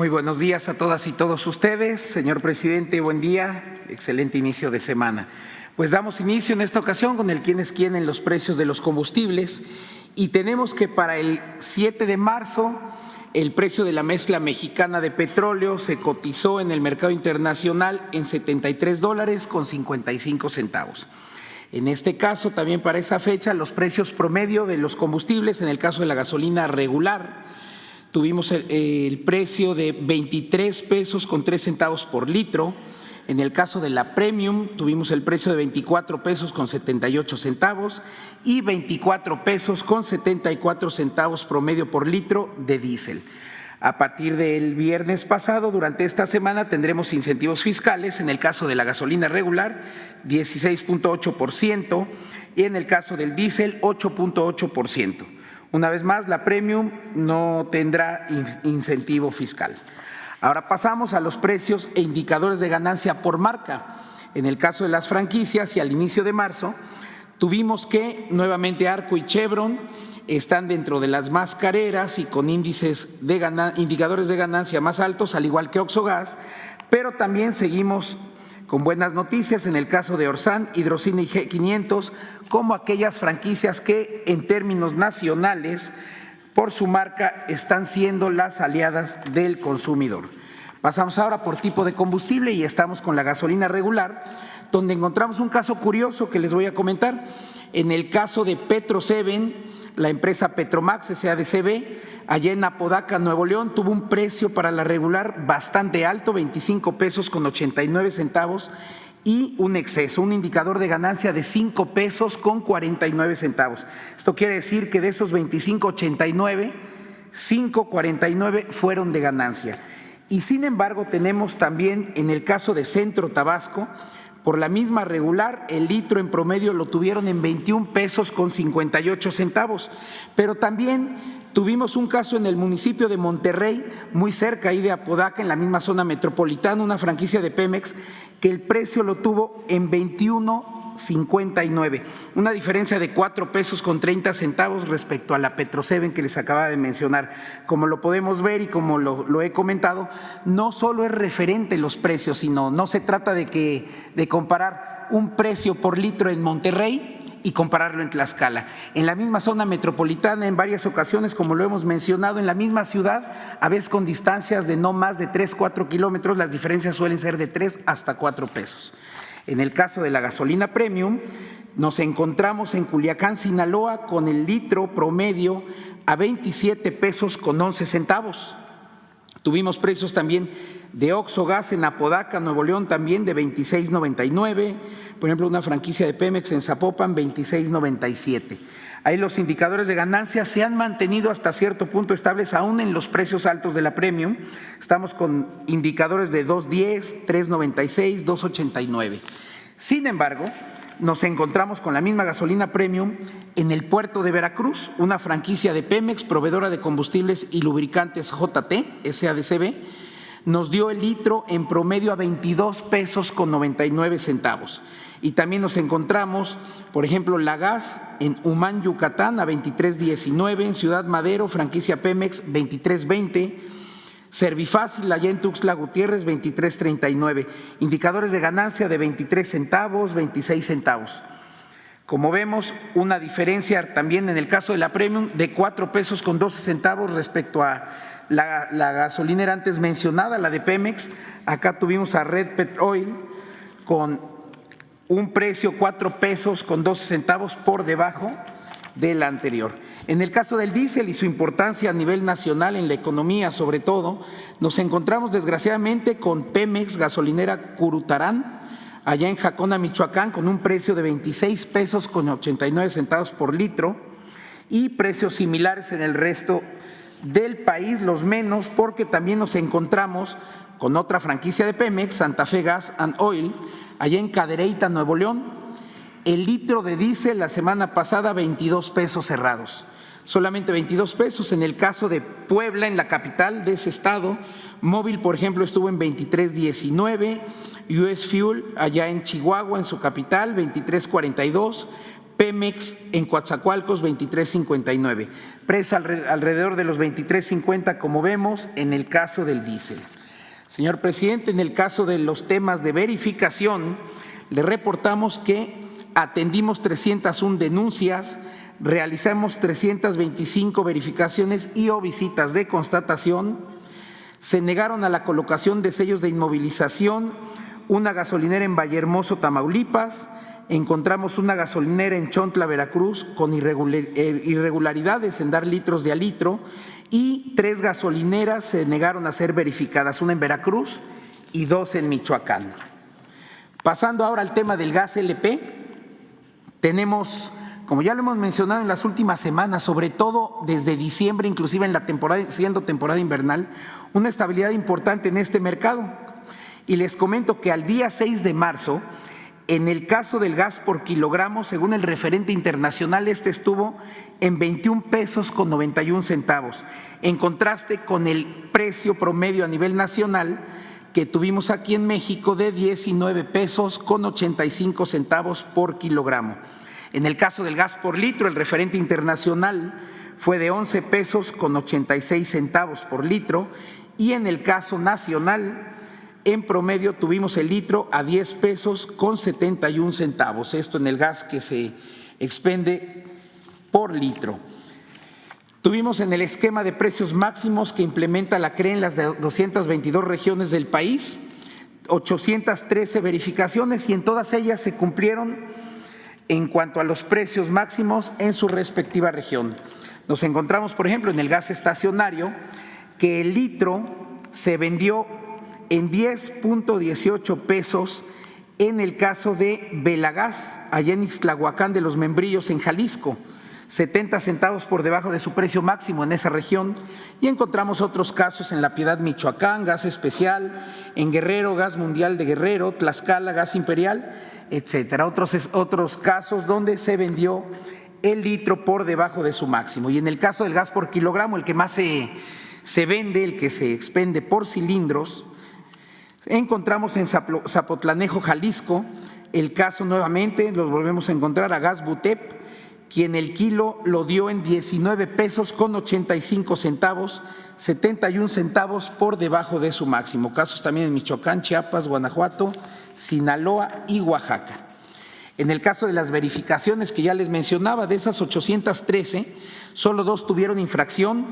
Muy buenos días a todas y todos ustedes. Señor presidente, buen día. Excelente inicio de semana. Pues damos inicio en esta ocasión con el quién es quién en los precios de los combustibles y tenemos que para el 7 de marzo el precio de la mezcla mexicana de petróleo se cotizó en el mercado internacional en $73.55. En este caso, también para esa fecha, los precios promedio de los combustibles, en el caso de la gasolina regular, tuvimos el precio de 23 pesos con 3 centavos por litro. En el caso de la Premium, tuvimos el precio de 24 pesos con 78 centavos y 24 pesos con 74 centavos promedio por litro de diésel. A partir del viernes pasado, durante esta semana, tendremos incentivos fiscales. En el caso de la gasolina regular, 16.8% y en el caso del diésel, 8.8%. Una vez más, la Premium no tendrá incentivo fiscal. Ahora pasamos a los precios e indicadores de ganancia por marca. En el caso de las franquicias y al inicio de marzo, tuvimos que nuevamente Arco y Chevron están dentro de las más careras y con indicadores de ganancia más altos, al igual que Oxogas, pero también seguimos con buenas noticias en el caso de Orsan, Hidrocina y G500, como aquellas franquicias que en términos nacionales, por su marca, están siendo las aliadas del consumidor. Pasamos ahora por tipo de combustible y estamos con la gasolina regular, donde encontramos un caso curioso que les voy a comentar. En el caso de Petro 7, la empresa Petromax SADCB, allá en Apodaca, Nuevo León, tuvo un precio para la regular bastante alto, 25 pesos con 89 centavos y un exceso, un indicador de ganancia de 5 pesos con 49 centavos. Esto quiere decir que de esos 25.89, 5.49 fueron de ganancia. Y sin embargo tenemos también en el caso de Centro Tabasco, por la misma regular, el litro en promedio lo tuvieron en 21 pesos con 58 centavos, pero también tuvimos un caso en el municipio de Monterrey, muy cerca ahí de Apodaca, en la misma zona metropolitana, una franquicia de Pemex, que el precio lo tuvo en 21.59, una diferencia de 4 pesos con 30 centavos respecto a la Petro 7 que les acababa de mencionar. Como lo podemos ver y como lo he comentado, no solo es referente los precios, sino no se trata de comparar un precio por litro en Monterrey y compararlo en Tlaxcala. En la misma zona metropolitana, en varias ocasiones, como lo hemos mencionado, en la misma ciudad, a veces con distancias de no más de 3-4 kilómetros, las diferencias suelen ser de 3 hasta 4 pesos. En el caso de la gasolina Premium, nos encontramos en Culiacán, Sinaloa, con el litro promedio a 27 pesos con 11 centavos. Tuvimos precios también de Oxogas en Apodaca, Nuevo León, también de 26.99. Por ejemplo, una franquicia de Pemex en Zapopan, 26.97. Ahí los indicadores de ganancia se han mantenido hasta cierto punto estables, aún en los precios altos de la Premium. Estamos con indicadores de 2.10, 3.96, 2.89. Sin embargo, nos encontramos con la misma gasolina Premium en el puerto de Veracruz, una franquicia de Pemex, proveedora de combustibles y lubricantes JT, SADCB, nos dio el litro en promedio a 22 pesos con 99 centavos. Y también nos encontramos, por ejemplo, la gas en Humán, Yucatán, a 23.19, en Ciudad Madero, franquicia Pemex, 23.20, Servifácil, allá en Tuxtla Gutiérrez, 23.39, indicadores de ganancia de 23 centavos, 26 centavos. Como vemos, una diferencia también en el caso de la Premium de 4 pesos con 12 centavos respecto a la gasolinera antes mencionada, la de Pemex. Acá tuvimos a Red Petrol con un precio 4 pesos con 12 centavos por debajo de la anterior. En el caso del diésel y su importancia a nivel nacional en la economía sobre todo, nos encontramos desgraciadamente con Pemex gasolinera Curutarán, allá en Jacona, Michoacán, con un precio de 26 pesos con 89 centavos por litro y precios similares en el resto del país, los menos, porque también nos encontramos con otra franquicia de Pemex, Santa Fe Gas and Oil, allá en Cadereyta, Nuevo León. El litro de diésel la semana pasada 22 pesos cerrados, solamente 22 pesos. En el caso de Puebla, en la capital de ese estado, Móvil, por ejemplo, estuvo en 23.19, US Fuel allá en Chihuahua, en su capital, 23.42, Pemex en Coatzacoalcos 23.59, precio alrededor de los 23.50 como vemos en el caso del diésel. Señor presidente, en el caso de los temas de verificación, le reportamos que atendimos 301 denuncias, realizamos 325 verificaciones y o visitas de constatación, se negaron a la colocación de sellos de inmovilización, una gasolinera en Vallehermoso, Tamaulipas, encontramos una gasolinera en Chontla, Veracruz, con irregularidades en dar litros de a litro, y 3 gasolineras se negaron a ser verificadas, una en Veracruz y 2 en Michoacán. Pasando ahora al tema del gas LP, tenemos, como ya lo hemos mencionado en las últimas semanas, sobre todo desde diciembre, inclusive en la temporada, siendo temporada invernal, una estabilidad importante en este mercado. Y les comento que al día 6 de marzo, en el caso del gas por kilogramo, según el referente internacional, este estuvo en 21 pesos con 91 centavos, en contraste con el precio promedio a nivel nacional que tuvimos aquí en México de 19 pesos con 85 centavos por kilogramo. En el caso del gas por litro, el referente internacional fue de 11 pesos con 86 centavos por litro, y en el caso nacional, en promedio tuvimos el litro a 10 pesos con 71 centavos, esto en el gas que se expende por litro. Tuvimos en el esquema de precios máximos que implementa la CRE en las 222 regiones del país, 813 verificaciones, y en todas ellas se cumplieron en cuanto a los precios máximos en su respectiva región. Nos encontramos, por ejemplo, en el gas estacionario, que el litro se vendió en 10.18 pesos en el caso de Belagás, allá en Ixtlahuacán de los Membrillos, en Jalisco, 70 centavos por debajo de su precio máximo en esa región. Y encontramos otros casos en La Piedad, Michoacán, gas especial, en Guerrero, gas mundial de Guerrero, Tlaxcala, gas imperial, etcétera. Otros casos donde se vendió el litro por debajo de su máximo. Y en el caso del gas por kilogramo, el que más se vende, el que se expende por cilindros, encontramos en Zapotlanejo, Jalisco, el caso nuevamente, los volvemos a encontrar a Gas Butep, quien el kilo lo dio en 19 pesos con 85 centavos, 71 centavos por debajo de su máximo. Casos también en Michoacán, Chiapas, Guanajuato, Sinaloa y Oaxaca. En el caso de las verificaciones que ya les mencionaba, de esas 813, solo 2 tuvieron infracción.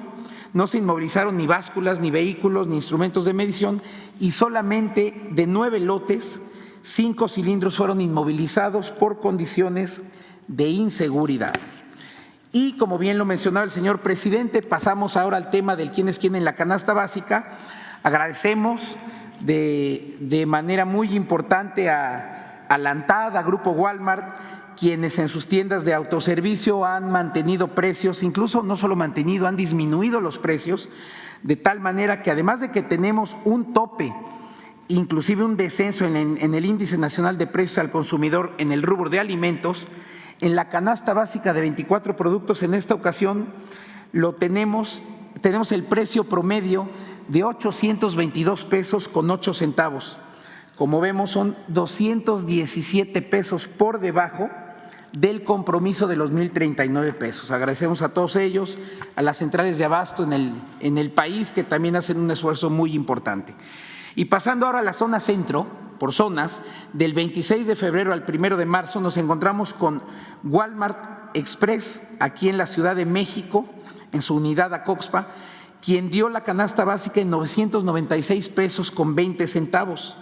No se inmovilizaron ni básculas, ni vehículos, ni instrumentos de medición, y solamente de 9 lotes, 5 cilindros fueron inmovilizados por condiciones de inseguridad. Y como bien lo mencionaba el señor presidente, pasamos ahora al tema del quién es quién en la canasta básica. Agradecemos de manera muy importante a la ANTAD, a Grupo Walmart, quienes en sus tiendas de autoservicio han mantenido precios, incluso no solo mantenido, han disminuido los precios, de tal manera que además de que tenemos un tope, inclusive un descenso en el índice nacional de precios al consumidor en el rubro de alimentos, en la canasta básica de 24 productos en esta ocasión tenemos el precio promedio de 822 pesos con 8 centavos. Como vemos, son 217 pesos por debajo del compromiso de los 1,039 pesos. Agradecemos a todos ellos, a las centrales de abasto en el país, que también hacen un esfuerzo muy importante. Y pasando ahora a la zona centro, por zonas, del 26 de febrero al 1 de marzo nos encontramos con Walmart Express, aquí en la Ciudad de México, en su unidad Acoxpa, quien dio la canasta básica en 996 pesos con 20 centavos.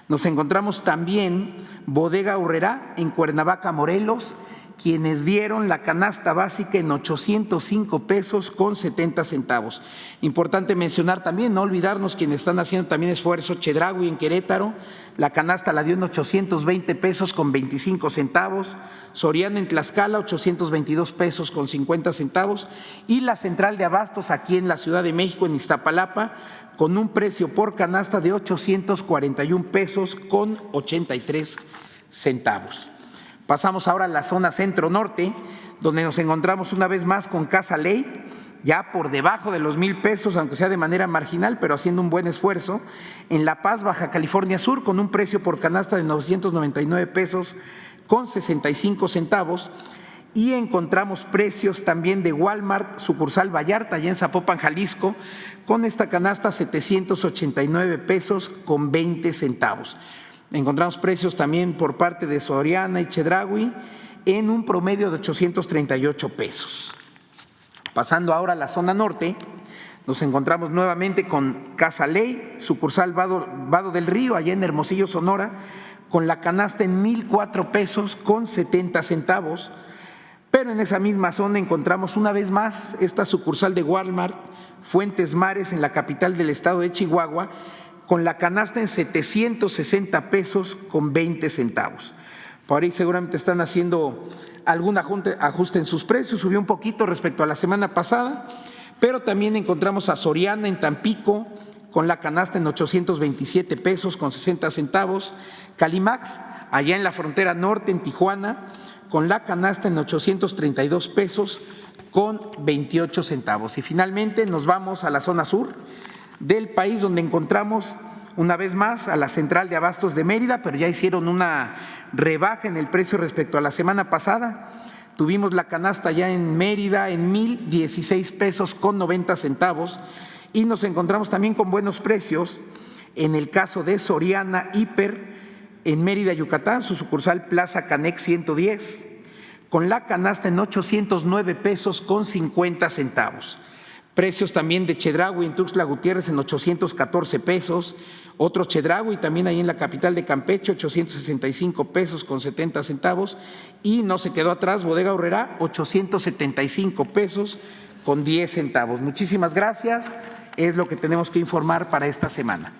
Nos encontramos también Bodega Aurrerá en Cuernavaca, Morelos, quienes dieron la canasta básica en 805 pesos con 70 centavos. Importante mencionar también, no olvidarnos quienes están haciendo también esfuerzo, Chedraui en Querétaro, la canasta la dio en 820 pesos con 25 centavos, Soriana en Tlaxcala, 822 pesos con 50 centavos, y la central de abastos aquí en la Ciudad de México, en Iztapalapa, con un precio por canasta de 841 pesos con 83 centavos. Pasamos ahora a la zona centro-norte, donde nos encontramos una vez más con Casa Ley, ya por debajo de los 1,000 pesos, aunque sea de manera marginal, pero haciendo un buen esfuerzo. En La Paz, Baja California Sur, con un precio por canasta de 999 pesos con 65 centavos. Y encontramos precios también de Walmart, sucursal Vallarta, allá en Zapopan, Jalisco, con esta canasta 789 pesos con 20 centavos. Encontramos precios también por parte de Soriana y Chedraui en un promedio de 838 pesos. Pasando ahora a la zona norte, nos encontramos nuevamente con Casa Ley, sucursal Vado del Río, allá en Hermosillo, Sonora, con la canasta en 1,004 pesos con 70 centavos. Pero en esa misma zona encontramos una vez más esta sucursal de Walmart, Fuentes Mares, en la capital del estado de Chihuahua, con la canasta en 760 pesos con 20 centavos. Por ahí seguramente están haciendo algún ajuste en sus precios, subió un poquito respecto a la semana pasada, pero también encontramos a Soriana en Tampico, con la canasta en 827 pesos con 60 centavos, Calimax, allá en la frontera norte, en Tijuana, con la canasta en 832 pesos con 28 centavos. Y finalmente nos vamos a la zona sur del país, donde encontramos una vez más a la Central de Abastos de Mérida, pero ya hicieron una rebaja en el precio respecto a la semana pasada. Tuvimos la canasta ya en Mérida en 1,016 pesos con 90 centavos y nos encontramos también con buenos precios en el caso de Soriana Hiper, en Mérida, Yucatán, su sucursal Plaza Canex 110, con la canasta en 809 pesos con 50 centavos. Precios también de Chedraui en Tuxtla Gutiérrez en 814 pesos, otro Chedraui también ahí en la capital de Campeche, 865 pesos con 70 centavos, y no se quedó atrás Bodega Aurrerá, 875 pesos con 10 centavos. Muchísimas gracias, es lo que tenemos que informar para esta semana.